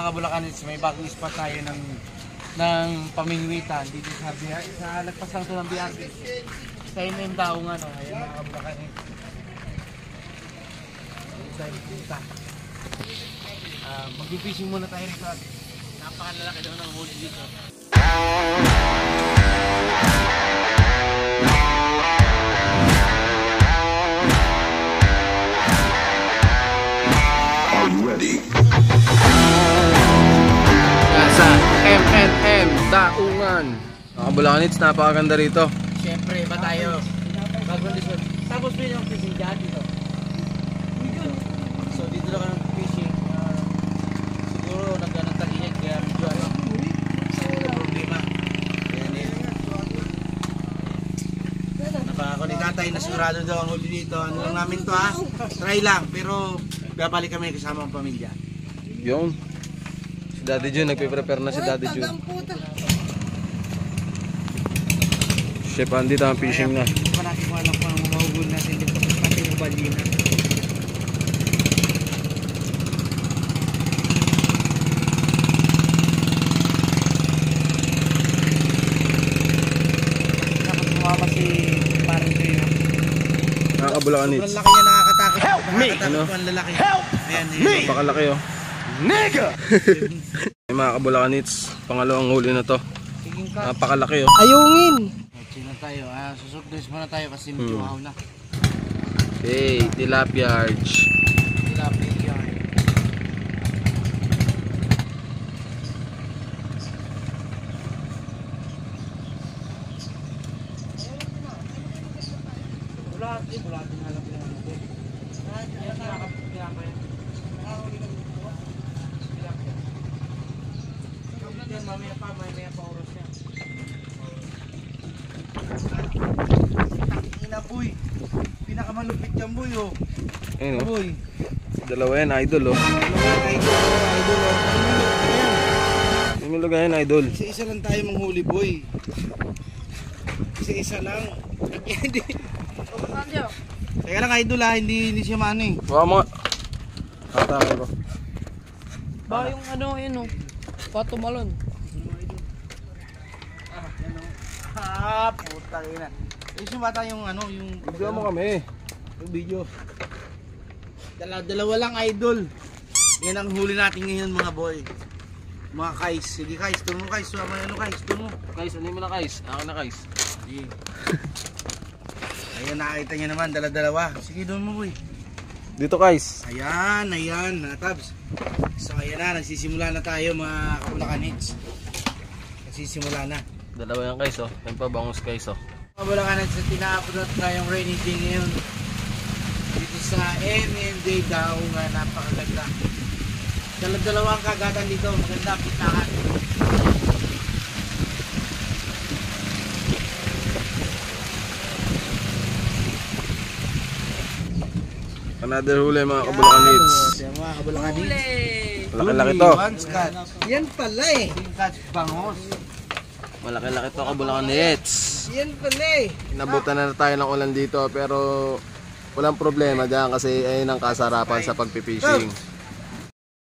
mga Bulacanits, may bagong spot tayo ng pamingwitan dito sa lagpas lang ito ng BRT. Sa MM Daong ano, ayun mga Bulacanits. Mag-fishing muna tayo rito at napakalalaki daw ng huli dito. Ready. Nasa MNM Daungan. Mga Bulacanits, napakaganda rito. Siyempre, ba tayo? Bagong lisod. Tapos may yung fishing dyan dito. So dito na ka ng fishing. Siguro nagtanong-tag-ingat kaya medyo ano. Problema. Ayan yun. Napakako ni tatay na sigurado daw ang huli dito. Ano lang namin to ha? Try lang. Pero babalik kami kasama ang pamilya. Yung si Daddy Jun, nagpe-prepare na si Daddy Jun. Chef Andy, tamang fishing na. Hindi pa natin kung alam kung anong mahugul natin dito. Pati yung balina. Tapos sumama si parang Trino. Mga Bulacanits. Sobrang laki niya, nakakatakot. Help me! Nakakatakot po ang lalaki. Help Ayan, me! Pakalaki oh. Nigga! Ay, mga Bulacanits, pangalawang huli na to. Sige ka. Napakalaki oh. Ayungin! Sige tayo. Susurprise muna tayo kasi medyo uhaw na. Okay, tilapia arch. Tilapia yan. Wala din alam ko naman ito. Yan nakakapagpilapa yan. Yan, mamaya pa oras yan. Ina boy. Pinakamalupit yan boy oh. Ayun oh. Boy. Dalawa yan, idol oh. Idol oh. Yung lugayan, idol. Isa-isa lang tayo manghuli boy. Isa-isa lang. Hindi. Teka lang idol ha, hindi siya maano eh. Baka mga... Tatama ko. Ba yung ano yun oh. Patumalon. Puta ina. Yung bata yung ano, yung... Video mo kami. Yung video. Dalawa lang idol. Yan ang huli natin ngayon mga boy. Mga kais. Sige kais, tulong mo kais. Ano kais, tulong mo. Kais, ano mo na kais? Ako na kais. Sige. Ayan, nakakita niya naman, dalawa. Sige, doon mo boy. Dito kais. Ayan, Tabs. So ayan na, nagsisimula na tayo mga Bulacanits. Nagsisimula na. Dalawa yung kais oh. Yan pa bangus kais oh. Mga Bulacanits, tinaapod na tayong rainy day ngayon. Dito sa MMD Daong nga napakaganda. Dalawang kagatan dito, maganda pitnahan. Another huli mga Bulacanits. Mga Bulacanits. Malaki-laki to. Yan pala eh. Bangos. Malaki-laki to Bulacanits. Yan pala eh. Inabutan na tayo ng ulan dito pero walang problema dyan kasi ayun ang kasarapan sa pagpipishing.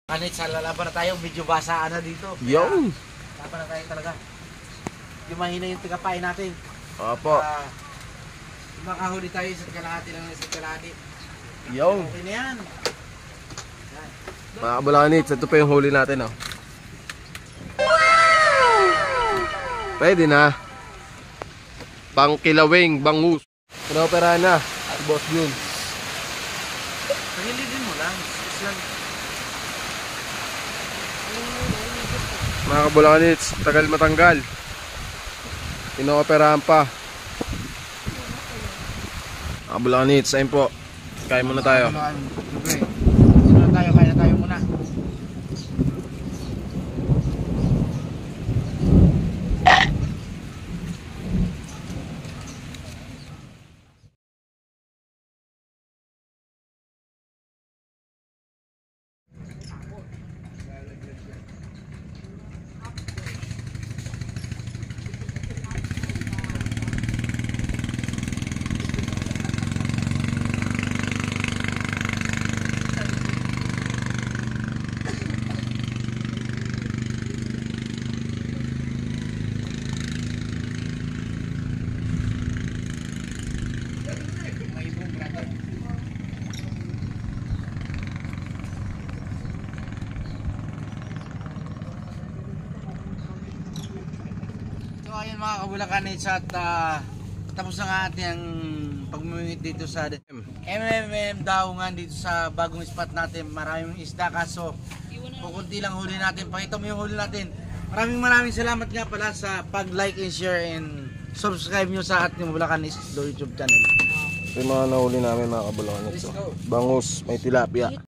Kanit sa lalaban na tayo, medyo basaan na dito. Yung! Laban na tayo talaga. Yung mahina yung tigapain natin. Opo. Makahuli tayo sa kalahati lang sa kalahati. Yung! Okay na yan. Mga Bulacanits, ito pa yung huli natin oh. Pwede na. Pangkilawing, bangus. Pinaoperahan na. At boss yun. Pagilidin mo lang. Islang. Mga Bulacanits, tagal matanggal. Pinaoperahan pa. Mga Bulacanits, ayun po. Kain muna tayo. Kain na tayo muna. ayun mga kabulakanits at tapos na nga ating pagmumingit dito sa MMM Daungan dito sa bagong spot natin. Maraming isda kaso kukunti lang huli natin. Pakita mo yung huli natin. Maraming salamat nga pala sa pag-like and share and subscribe nyo sa ating Bulacan Islo YouTube channel. Ito yung mga nahuli namin mga kabulakan ito. Bangus, may tilapia.